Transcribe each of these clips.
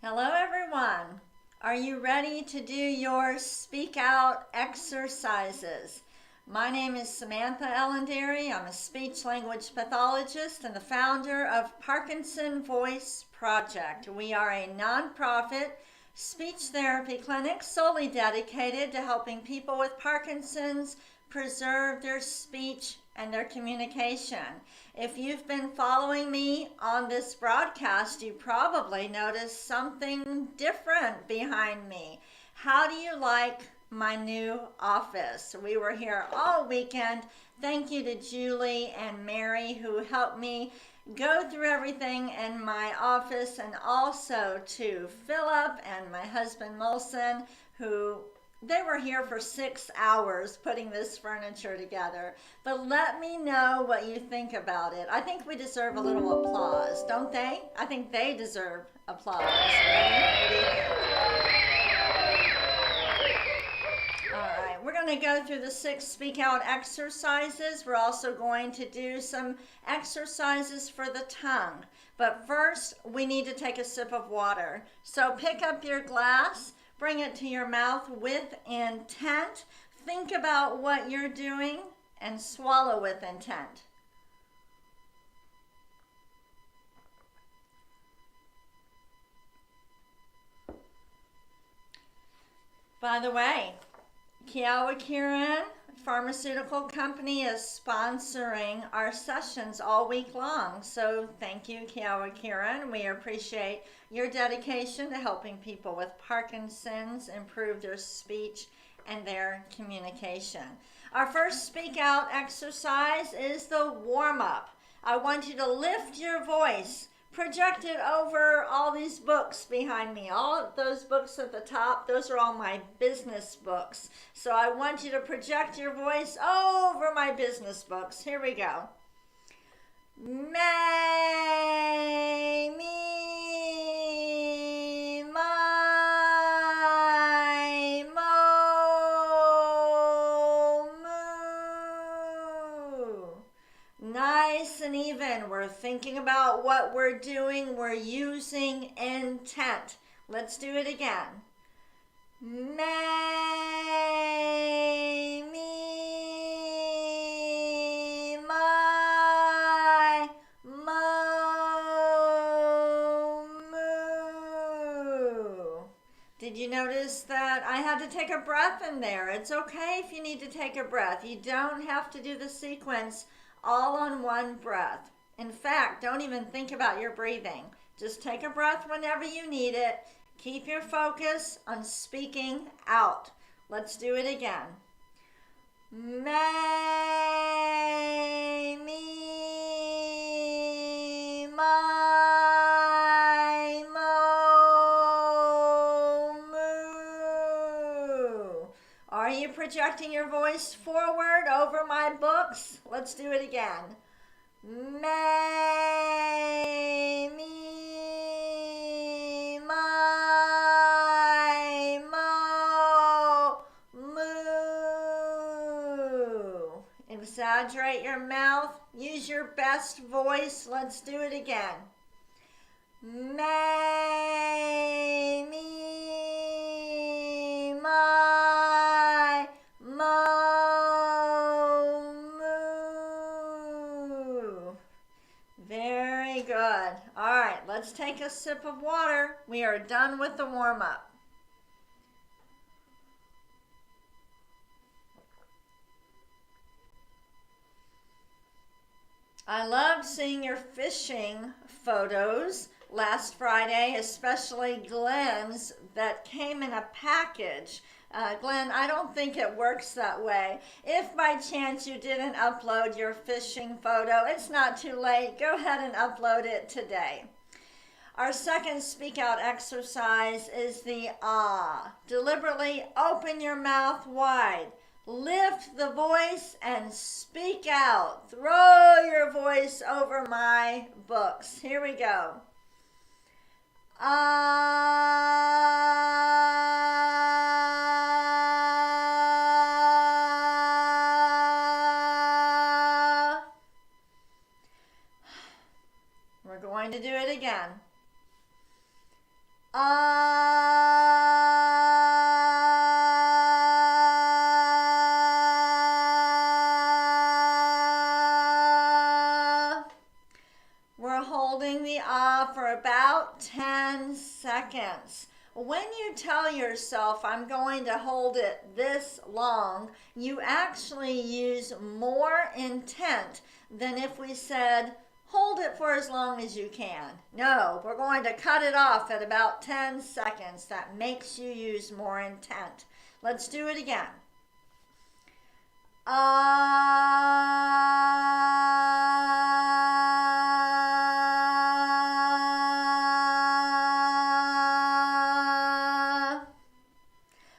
Hello, everyone. Are you ready to do your speak out exercises? My name is Samantha Ellenderry. I'm a speech language pathologist and the founder of Parkinson Voice Project. We are a nonprofit speech therapy clinic solely dedicated to helping people with Parkinson's preserve their speech and their communication. If you've been following me on this broadcast, you probably noticed something different behind me. How do you like my new office? We were here all weekend. Thank you to Julie and Mary who helped me go through everything in my office, and also to Philip and my husband Molson, who they were here for 6 hours putting this furniture together. But let me know what you think about it. I think we deserve a little applause, don't they? I think they deserve applause. Ready? What do you think? All right, we're going to go through the 6 speak out exercises. We're also going to do some exercises for the tongue. But first, we need to take a sip of water. So pick up your glass. Bring it to your mouth with intent. Think about what you're doing and swallow with intent. By the way, Kyowa Kirin Pharmaceutical Company is sponsoring our sessions all week long. So thank you, Kyowa Kirin. We appreciate your dedication to helping people with Parkinson's improve their speech and their communication. Our first speak out exercise is the warm-up. I want you to lift your voice. Project it over all these books behind me. All of those books at the top, those are all my business books. So I want you to project your voice over my business books. Here we go. May, me, my, mo, moo. Nice and even. We're thinking about what we're doing. We're using intent. Let's do it again. May, me, my, mo, moo. Did you notice that I had to take a breath in there? It's okay if you need to take a breath. You don't have to do the sequence all on one breath. In fact, don't even think about your breathing. Just take a breath whenever you need it. Keep your focus on speaking out. Let's do it again. May, me, my, mo, moo. Are you projecting your voice forward over my books? Let's do it again. May, me, my, mo, moo. Exaggerate your mouth. Use your best voice. Let's do it again. May, me, my, mo, moo. Very good. All right, let's take a sip of water. We are done with the warm-up. I loved seeing your fishing photos last Friday, especially Glenn's that came in a package. Glenn, I don't think it works that way. If by chance you didn't upload your fishing photo, it's not too late. Go ahead and upload it today. Our second speak out exercise is the ah. Deliberately open your mouth wide. Lift the voice and speak out. Throw your voice over my books. Here we go. We're going to do it again. We're holding the ah for about 10 seconds. When you tell yourself, I'm going to hold it this long, you actually use more intent than if we said, hold it for as long as you can. No, we're going to cut it off at about 10 seconds. That makes you use more intent. Let's do it again.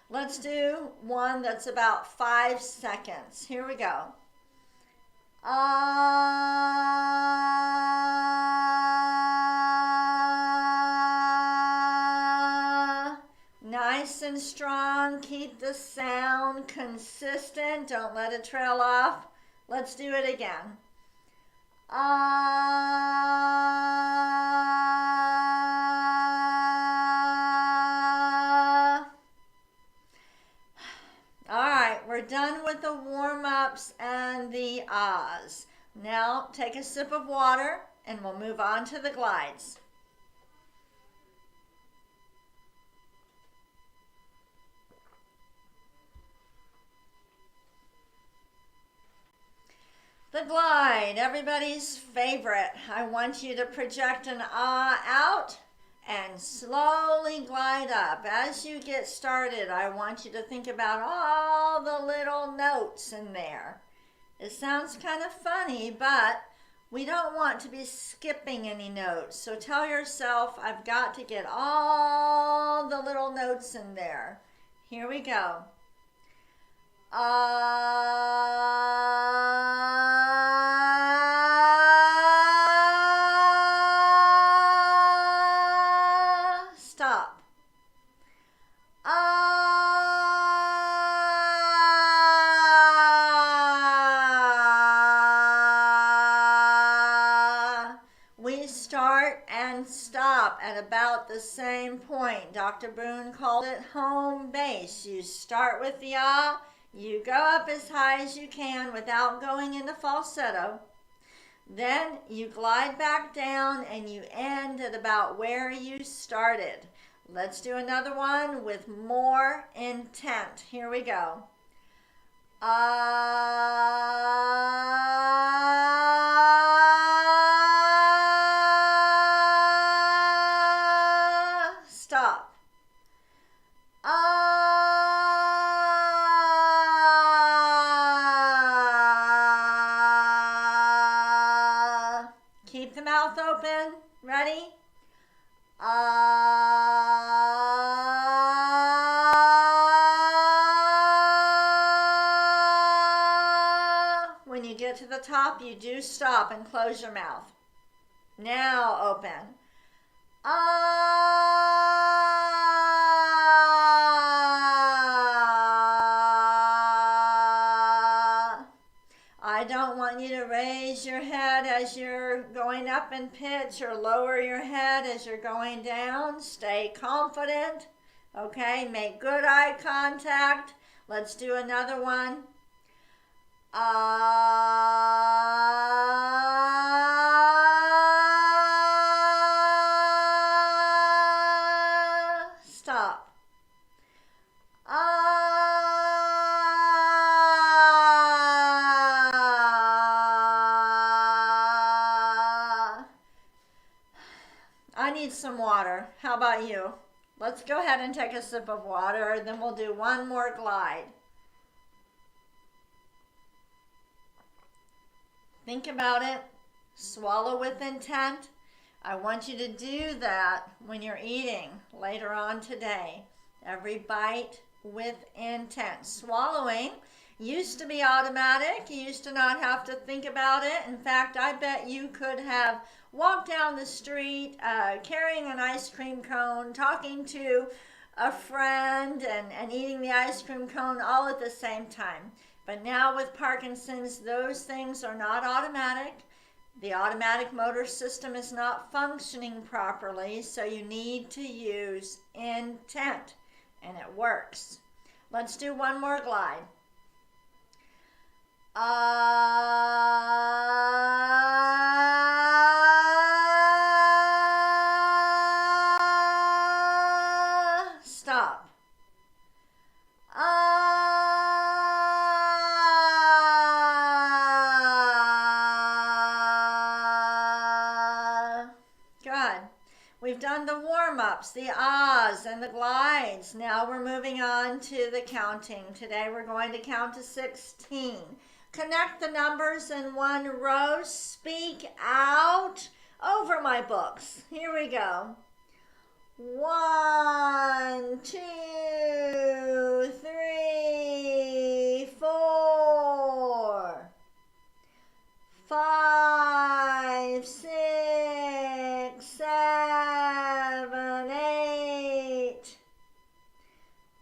Let's do one that's about 5 seconds. Here we go. Nice and strong. Keep the sound consistent. Don't let it trail off. Let's do it again. We're done with the warm-ups and the ahs. Now take a sip of water and we'll move on to the glides. The glide, everybody's favorite. I want you to project an ah out and slowly glide up. As you get started, I want you to think about all the little notes in there. It sounds kind of funny, but we don't want to be skipping any notes. So tell yourself, I've got to get all the little notes in there. Here we go. Stop. We start and stop at about the same point. Dr. Boone called it home base. You start with the ah, you go up as high as you can without going into falsetto. Then you glide back down and you end at about where you started. Let's do another one with more intent. Here we go. Stop. Keep the mouth open. Ready? When you get to the top, you do stop and close your mouth. Now open. I don't want you to raise your head as you're going up in pitch or lower your head as you're going down. Stay confident. Okay, make good eye contact. Let's do another one. Stop. I need some water. How about you? Let's go ahead and take a sip of water, then we'll do one more glide. Think about it. Swallow with intent. I want you to do that when you're eating later on today. Every bite with intent. Swallowing used to be automatic. You used to not have to think about it. In fact, I bet you could have walked down the street carrying an ice cream cone, talking to a friend and eating the ice cream cone all at the same time. But now with Parkinson's, those things are not automatic. The automatic motor system is not functioning properly, so you need to use intent, and it works. Let's do one more glide. Stop. Good. We've done the warm-ups, the ahs, and the glides. Now we're moving on to the counting. Today we're going to count to 16. Connect the numbers in one row. Speak out over my books. Here we go. 1, 2, 3, 4, 5, 6, 7, 8,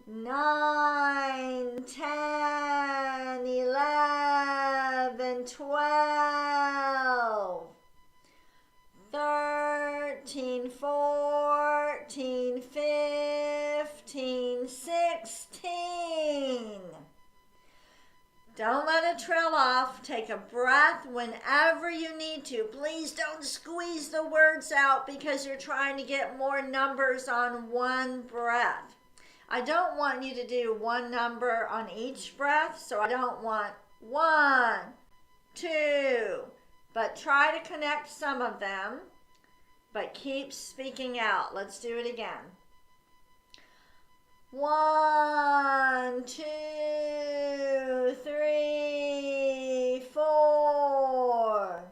9, 10, 11, 12, 13, 14, 15, 16. Don't let it trail off. Take a breath whenever you need to. Please don't squeeze the words out because you're trying to get more numbers on one breath. I don't want you to do one number on each breath, so I don't want 1, 2, but try to connect some of them, but keep speaking out. Let's do it again. 1, 2, 3, 4,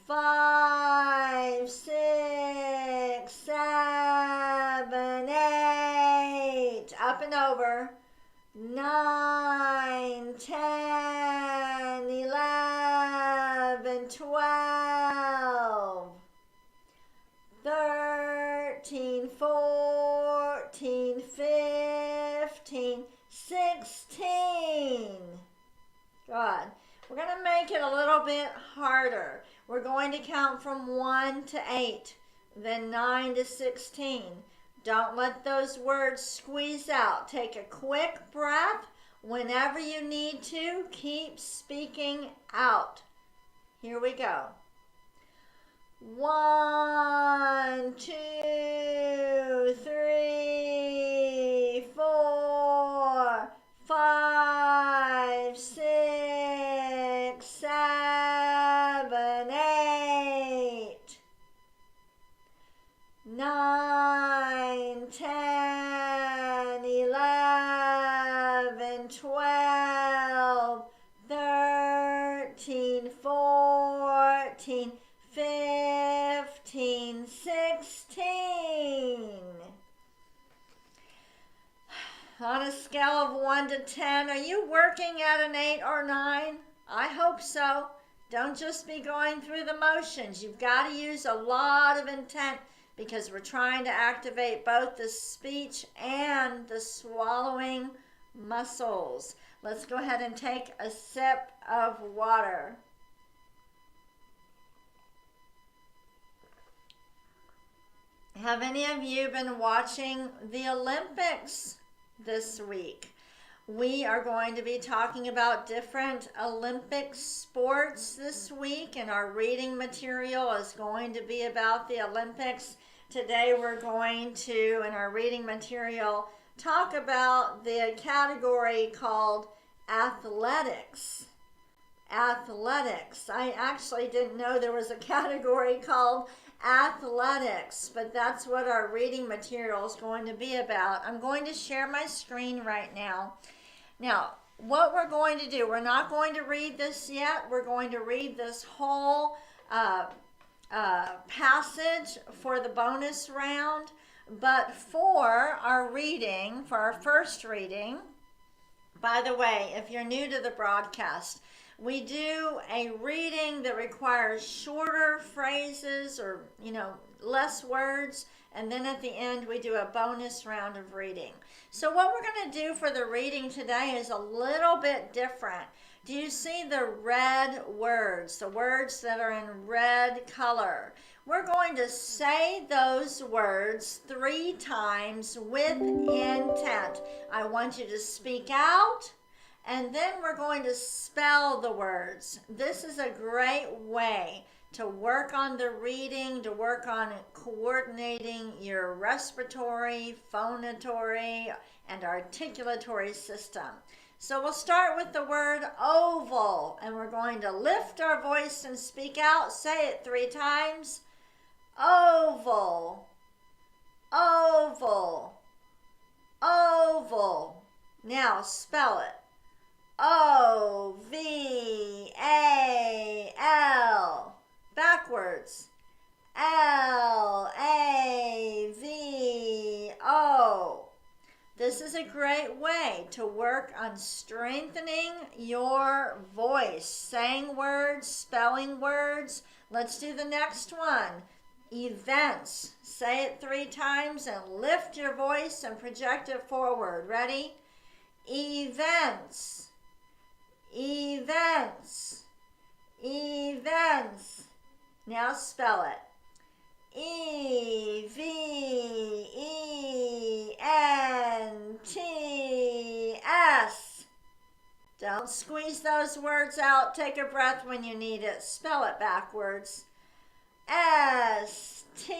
5, 6, 7, 8. Up and over. 9, 10, 11, 12, 13, 14, 15, 16. Good. We're going to make it a little bit harder. We're going to count from 1 to 8, then 9 to 16. Don't let those words squeeze out. Take a quick breath. Whenever you need to, keep speaking out. Here we go. 1, 2, 3, 4, 5, 6, 7, 8, 9, 10, 11, 12, 13, 14, 15, 16. On a scale of 1 to 10, are you working at an 8 or 9? I hope so. Don't just be going through the motions. You've got to use a lot of intent because we're trying to activate both the speech and the swallowing muscles. Let's go ahead and take a sip of water. Have any of you been watching the Olympics this week? We are going to be talking about different Olympic sports this week, and our reading material is going to be about the Olympics. Today we're going to, in our reading material, talk about the category called athletics. Athletics. I actually didn't know there was a category called athletics, but that's what our reading material is going to be about. I'm going to share my screen right now. Now, what we're going to do, we're not going to read this yet. We're going to read this whole passage for the bonus round, but for our reading, for our first reading, by the way, if you're new to the broadcast, we do a reading that requires shorter phrases or, less words, and then at the end we do a bonus round of reading. So what we're going to do for the reading today is a little bit different. Do you see the red words, the words that are in red color? We're going to say those words 3 times with intent. I want you to speak out, and then we're going to spell the words. This is a great way to work on the reading, to work on coordinating your respiratory, phonatory, and articulatory system. So we'll start with the word oval, and we're going to lift our voice and speak out. Say it 3 times. Oval, oval, oval. Now spell it. O-V-A-L. Backwards. L-A-V-O. This is a great way to work on strengthening your voice, saying words, spelling words. Let's do the next one. Events. Say it 3 times and lift your voice and project it forward. Ready? Events. Events. Events. Now spell it. E-V-E-N-T-S. Don't squeeze those words out. Take a breath when you need it. Spell it backwards. S-T-N-E-V-E.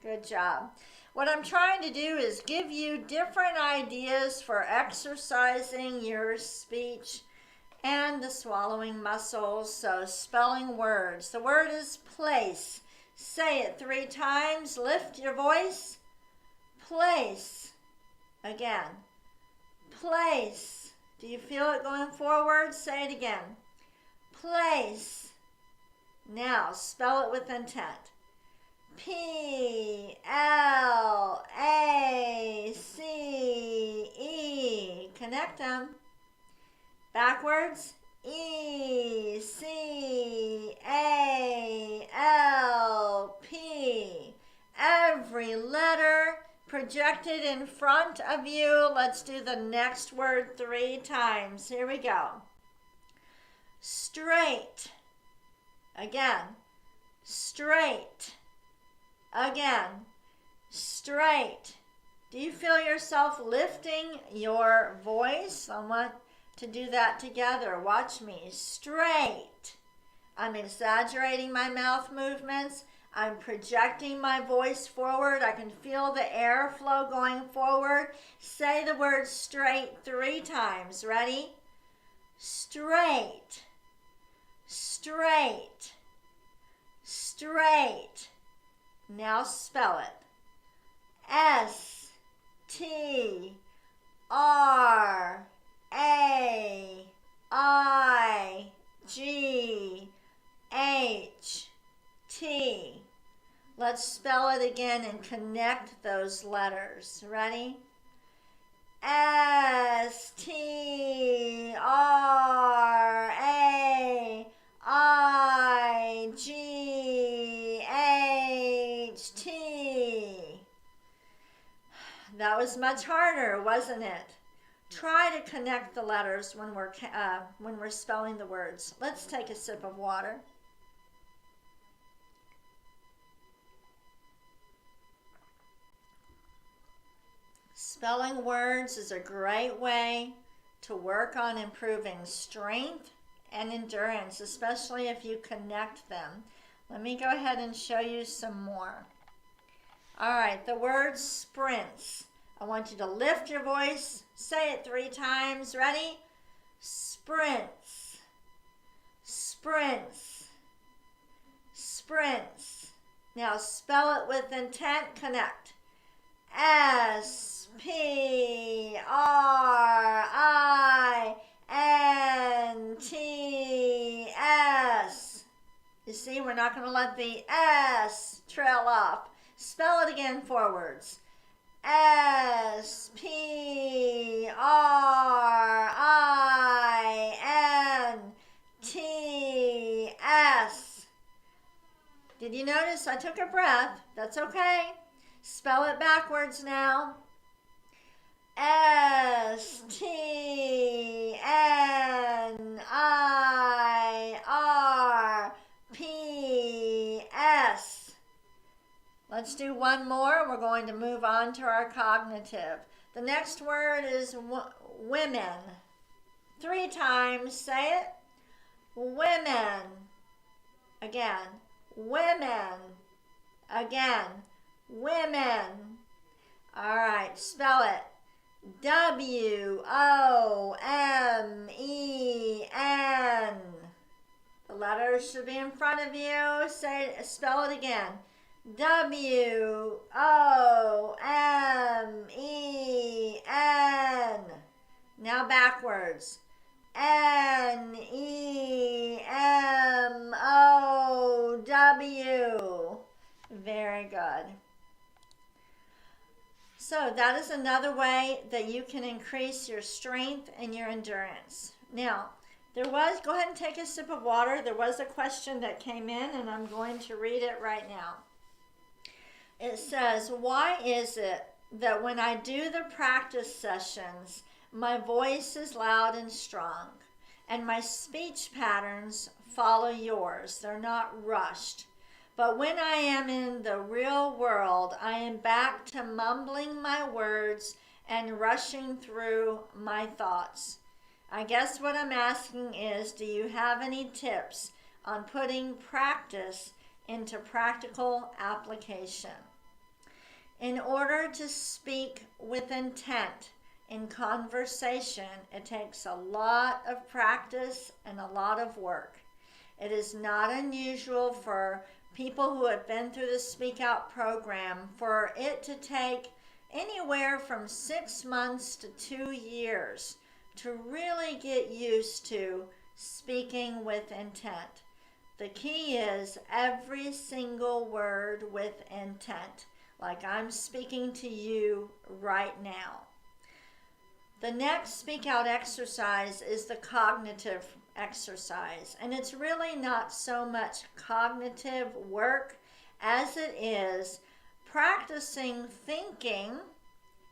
Good job. What I'm trying to do is give you different ideas for exercising your speech and the swallowing muscles. So spelling words. The word is place. Say it 3 times. Lift your voice. Place. Again. Place. Do you feel it going forward? Say it again. Place. Now spell it with intent. P-L-A-C-E. Connect them. Backwards. E-C-A-L-P. Every letter projected in front of you. Let's do the next word 3 times. Here we go. Straight. Again. Straight. Again. Straight. Do you feel yourself lifting your voice? I want to do that together. Watch me. Straight. I'm exaggerating my mouth movements. I'm projecting my voice forward. I can feel the airflow going forward. Say the word straight 3 times. Ready? Straight. Straight. Straight. Now spell it. S-T-R-A-I-G-H-T. Let's spell it again and connect those letters. Ready? S-T-R-A-I-G-H-T. That was much harder, wasn't it? Try to connect the letters when we're spelling the words. Let's take a sip of water. Spelling words is a great way to work on improving strength and endurance, especially if you connect them. Let me go ahead and show you some more. All right, the word sprints. I want you to lift your voice. Say it 3 times. Ready? Sprints. Sprints. Sprints. Now spell it with intent. Connect. S-P-R-I-N-T-S. You see, we're not going to let the S trail off. Spell it again forwards. S-P-R-I-N-T-S. Did you notice I took a breath? That's okay. Spell it backwards now. STNIRPS. Let's do one more. We're going to move on to our cognitive. The next word is women. 3 times. Say it. Women. Again. Women. Again. Women. All right, spell it. WOMEN. The letters should be in front of you. Spell it again. WOMEN. Now backwards. NEMOW. Very good. So that is another way that you can increase your strength and your endurance. Now, go ahead and take a sip of water. There was a question that came in, and I'm going to read it right now. It says, why is it that when I do the practice sessions, my voice is loud and strong, and my speech patterns follow yours? They're not rushed. But when I am in the real world, I am back to mumbling my words and rushing through my thoughts. I guess what I'm asking is, do you have any tips on putting practice into practical application? In order to speak with intent in conversation, it takes a lot of practice and a lot of work. It is not unusual for people who have been through the Speak Out program for it to take anywhere from 6 months to 2 years to really get used to speaking with intent. The key is every single word with intent, like I'm speaking to you right now. The next Speak Out exercise is the cognitive exercise, and it's really not so much cognitive work as it is practicing thinking,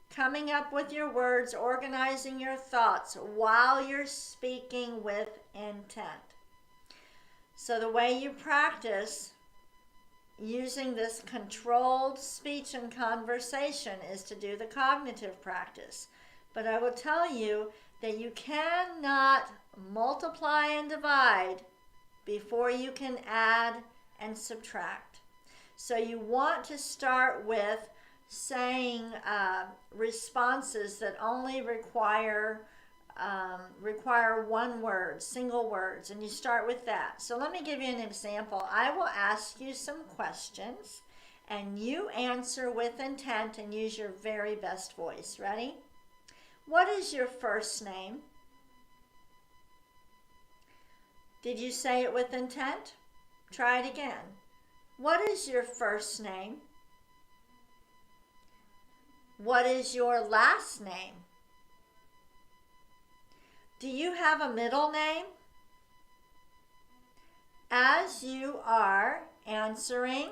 coming up with your words, organizing your thoughts while you're speaking with intent. So the way you practice using this controlled speech and conversation is to do the cognitive practice. But I will tell you that you cannot multiply and divide before you can add and subtract. So you want to start with saying responses that only require one word, single words, and you start with that. So let me give you an example. I will ask you some questions, and you answer with intent and use your very best voice. Ready? What is your first name? Did you say it with intent? Try it again. What is your first name? What is your last name? Do you have a middle name? As you are answering,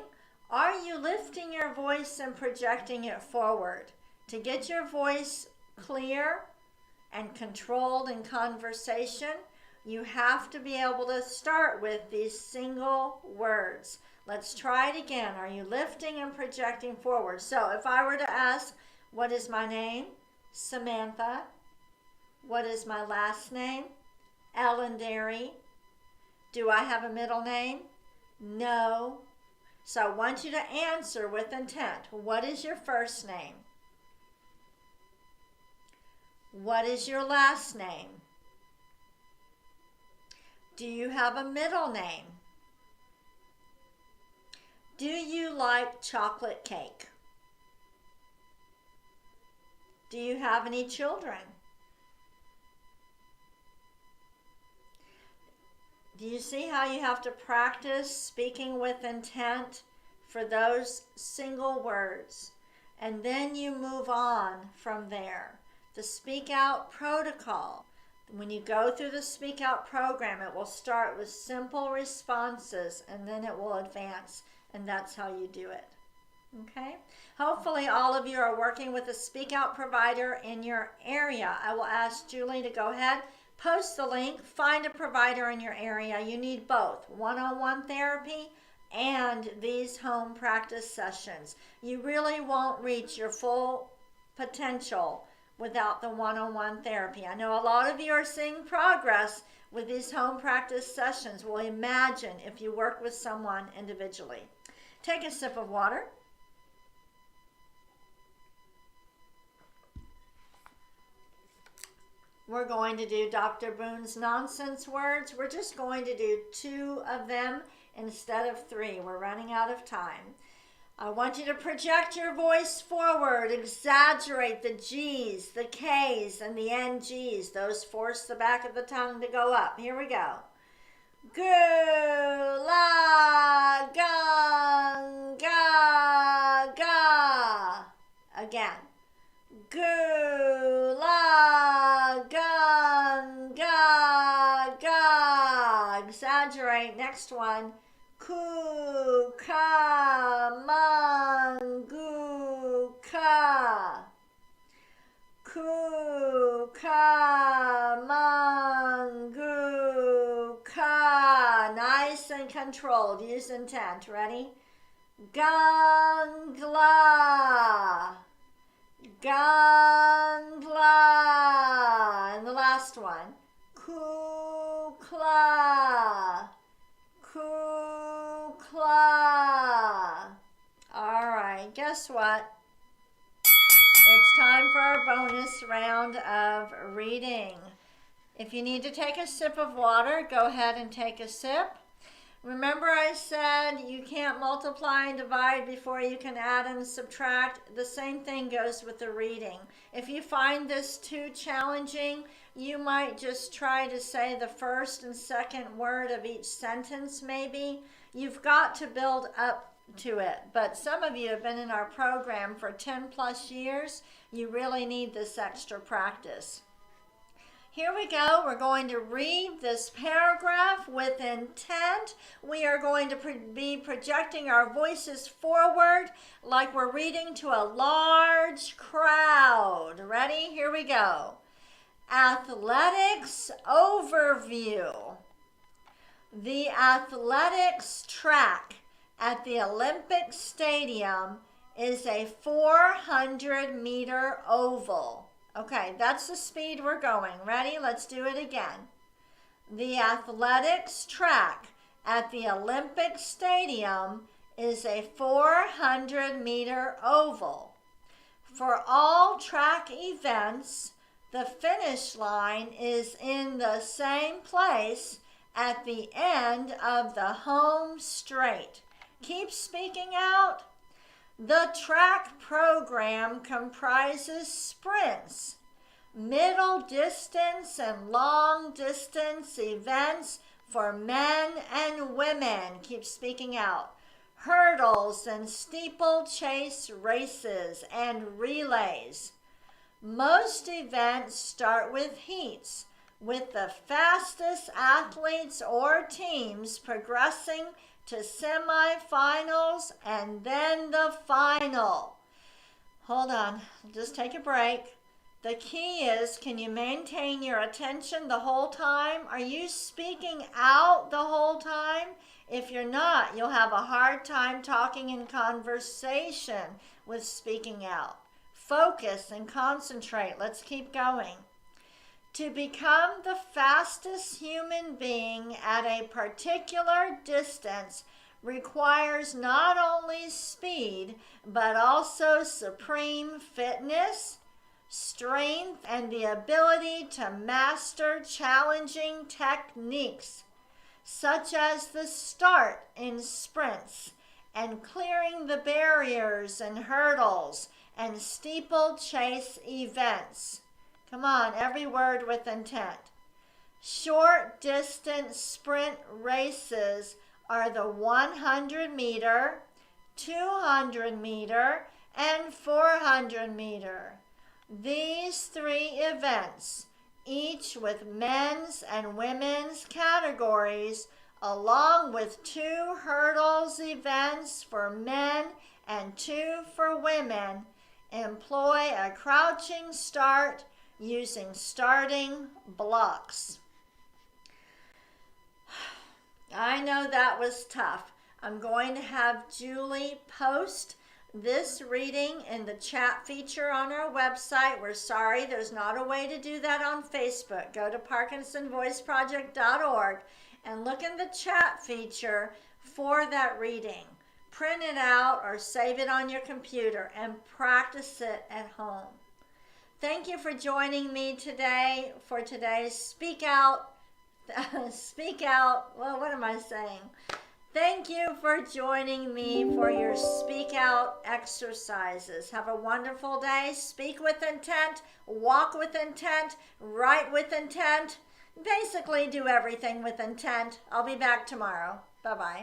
are you lifting your voice and projecting it forward? To get your voice clear and controlled in conversation, you have to be able to start with these single words. Let's try it again. Are you lifting and projecting forward? So if I were to ask, what is my name? Samantha. What is my last name? Ellendary. Do I have a middle name? No. So I want you to answer with intent. What is your first name? What is your last name? Do you have a middle name? Do you like chocolate cake? Do you have any children? Do you see how you have to practice speaking with intent for those single words? And then you move on from there. The Speak Out protocol. When you go through the Speak Out program, it will start with simple responses and then it will advance, and that's how you do it. Okay. Hopefully all of you are working with a speak out provider in your area. I will ask Julie to go ahead, post the link, find a provider in your area. You need both one-on-one therapy and these home practice sessions. You really won't reach your full potential without the one-on-one therapy. I know a lot of you are seeing progress with these home practice sessions. Well, imagine if you work with someone individually. Take a sip of water. We're going to do Dr. Boone's nonsense words. We're just going to do 2 of them instead of 3. We're running out of time. I want you to project your voice forward, exaggerate the G's, the K's, and the NG's. Those force the back of the tongue to go up. Here we go. Gu, la, gung, ga, ga. Again. Gu, la, gung, ga, ga. Exaggerate. Next one. Ku, ka, man, gu, ka. Ku, ka, man, gu, ka. Nice and controlled. Use intent. Ready? Gangla. Gangla. And the last one. Kukla. Kukla. All right, guess what? It's time for our bonus round of reading. If you need to take a sip of water, go ahead and take a sip. Remember I said you can't multiply and divide before you can add and subtract. The same thing goes with the reading. If you find this too challenging, you might just try to say the first and second word of each sentence maybe. You've got to build up to it. But some of you have been in our program for 10 plus years. You really need this extra practice. Here we go. We're going to read this paragraph with intent. We are going to be projecting our voices forward like we're reading to a large crowd. Ready? Here we go. Athletics overview. The athletics track at the Olympic Stadium is a 400-meter oval. Okay, that's the speed we're going. Ready? Let's do it again. The athletics track at the Olympic Stadium is a 400-meter oval. For all track events, the finish line is in the same place at the end of the home straight. Keep speaking out. The track program comprises sprints, middle distance and long distance events for men and women. Keep speaking out. Hurdles and steeplechase races and relays. Most events start with heats, with the fastest athletes or teams progressing to semifinals and then the final. Hold on, just take a break. The key is, can you maintain your attention the whole time? Are you speaking out the whole time? If you're not, you'll have a hard time talking in conversation with speaking out. Focus and concentrate. Let's keep going. To become the fastest human being at a particular distance requires not only speed, but also supreme fitness, strength, and the ability to master challenging techniques, such as the start in sprints and clearing the barriers and hurdles and steeplechase events. Come on, every word with intent. Short distance sprint races are the 100-meter, 200-meter, and 400-meter. These 3 events, each with men's and women's categories, along with 2 hurdles events for men and 2 for women. Employ a crouching start using starting blocks. I know that was tough. I'm going to have Julie post this reading in the chat feature on our website. We're sorry there's not a way to do that on Facebook. Go to ParkinsonVoiceProject.org and look in the chat feature for that reading. Print it out or save it on your computer and practice it at home. Thank you for joining me today for today's Speak Out. Well, what am I saying? Thank you for joining me for your Speak Out exercises. Have a wonderful day. Speak with intent, walk with intent, write with intent. Basically, do everything with intent. I'll be back tomorrow. Bye-bye.